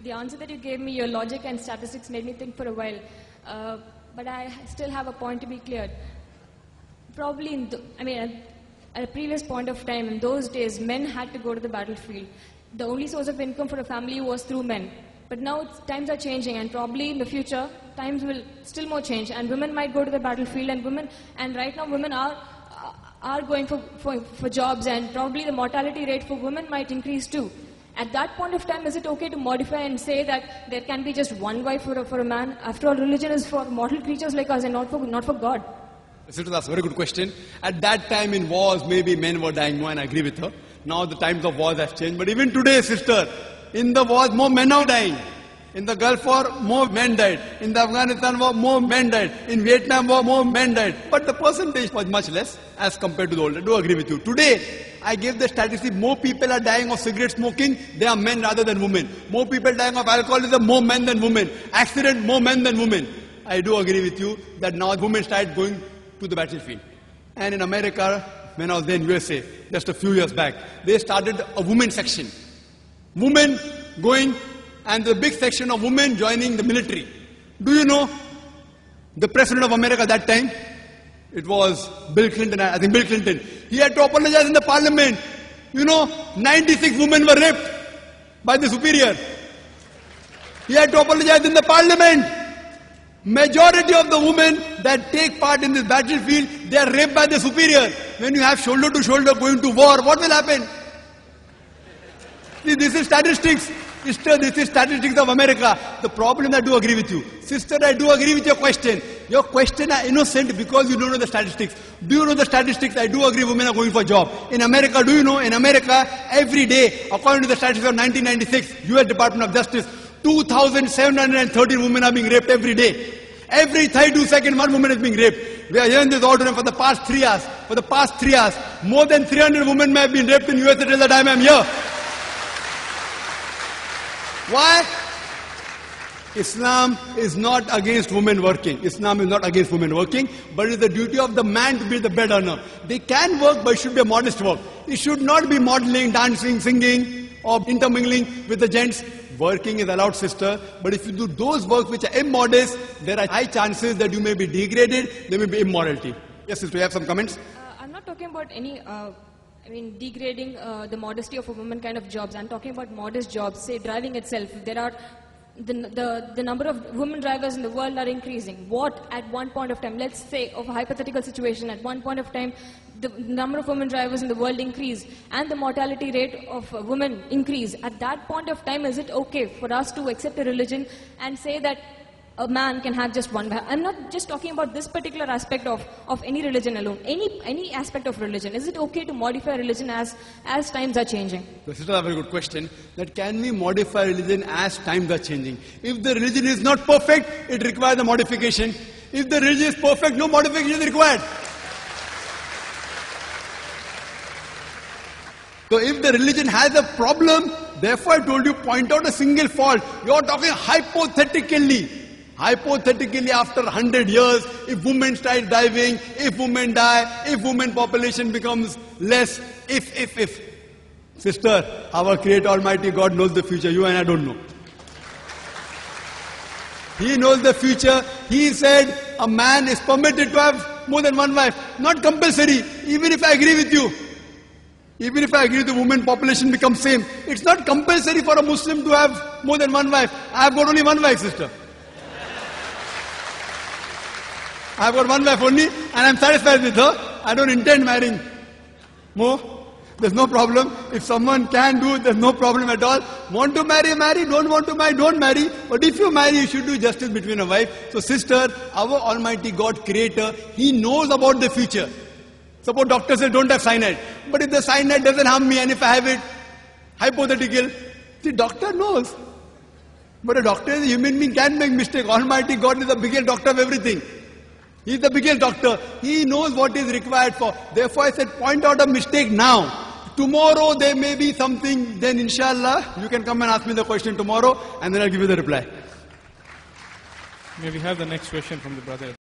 The answer that you gave me, your logic and statistics made me think for a while. But I still have a point to be cleared. Probably, at a previous point of time, in those days, men had to go to the battlefield. The only source of income for a family was through men. But now times are changing, and probably in the future, times will still more change, and women might go to the battlefield, and right now women are going for jobs, and probably the mortality rate for women might increase too. At that point of time, is it okay to modify and say that there can be just one wife for a man? After all, religion is for mortal creatures like us and not for God. Sister, that's a very good question. At that time in wars, maybe men were dying more, and I agree with her. Now the times of wars have changed. But even today, sister, in the wars, more men are dying. In the Gulf War, more men died. In the Afghanistan War, more men died. In Vietnam War, more men died. But the percentage was much less as compared to the old. I do agree with you. Today, I gave the statistic, more people are dying of cigarette smoking, they are men rather than women. More people dying of alcoholism, more men than women. Accident, more men than women. I do agree with you that now women started going to the battlefield. And in America, when I was there in USA, just a few years back, they started a women section. Women going, and the big section of women joining the military. Do you know the President of America that time? It was Bill Clinton, I think Bill Clinton. He had to apologize in the parliament. 96 women were raped by the superior. He had to apologize in the parliament. Majority of the women that take part in this battlefield, they are raped by the superior. When you have shoulder to shoulder going to war, what will happen? See, this is statistics. Sister, this is statistics of America. The problem, I do agree with you. Sister, I do agree with your question. Your question are innocent because you don't know the statistics. Do you know the statistics? I do agree women are going for a job. In America, do you know? In America, every day, according to the statistics of 1996, US Department of Justice, 2,713 women are being raped every day. Every 32 seconds, one woman is being raped. We are here in this auditorium for the past 3 hours. For the past 3 hours, more than 300 women may have been raped in USA till the time I am here. Why? Islam is not against women working. Islam is not against women working, but it is the duty of the man to be the bread earner. They can work, but it should be a modest work. It should not be modeling, dancing, singing, or intermingling with the gents. Working is allowed, sister, but if you do those works which are immodest, there are high chances that you may be degraded, there may be immorality. Yes, sister, you have some comments? I'm not talking about any... degrading the modesty of a woman kind of jobs. I'm talking about modest jobs, say driving itself. There are, the number of women drivers in the world are increasing. What at one point of time, let's say of a hypothetical situation, at one point of time, the number of women drivers in the world increase and the mortality rate of women increase. At that point of time, is it okay for us to accept a religion and say that a man can have just one wife? I'm not just talking about this particular aspect of any religion alone. Any aspect of religion. Is it okay to modify religion as times are changing? This is a very good question. That can we modify religion as times are changing? If the religion is not perfect, it requires a modification. If the religion is perfect, no modification is required. So if the religion has a problem, therefore I told you, point out a single fault. You are talking hypothetically. Hypothetically, after 100 years, if women start diving, if women die, if women population becomes less, if. Sister, our Creator Almighty God knows the future. You and I don't know. He knows the future. He said a man is permitted to have more than one wife. Not compulsory. Even if I agree with you. Even if I agree the women population becomes same. It's not compulsory for a Muslim to have more than one wife. I have got only one wife, sister. I have got one wife only and I am satisfied with her. I don't intend marrying more. There's no problem. If someone can do it, there's no problem at all. Want to marry, marry. Don't want to marry, don't marry. But if you marry, you should do justice between a wife. So sister, our Almighty God Creator, He knows about the future. Suppose doctor says don't have cyanide. But if the cyanide doesn't harm me and if I have it, hypothetical, the doctor knows. But a doctor is a human being, can make mistake. Almighty God is the biggest doctor of everything. He is the biggest doctor. He knows what is required for. Therefore I said point out a mistake now. Tomorrow there may be something, then inshallah you can come and ask me the question tomorrow and then I'll give you the reply. May we have the next question from the brother?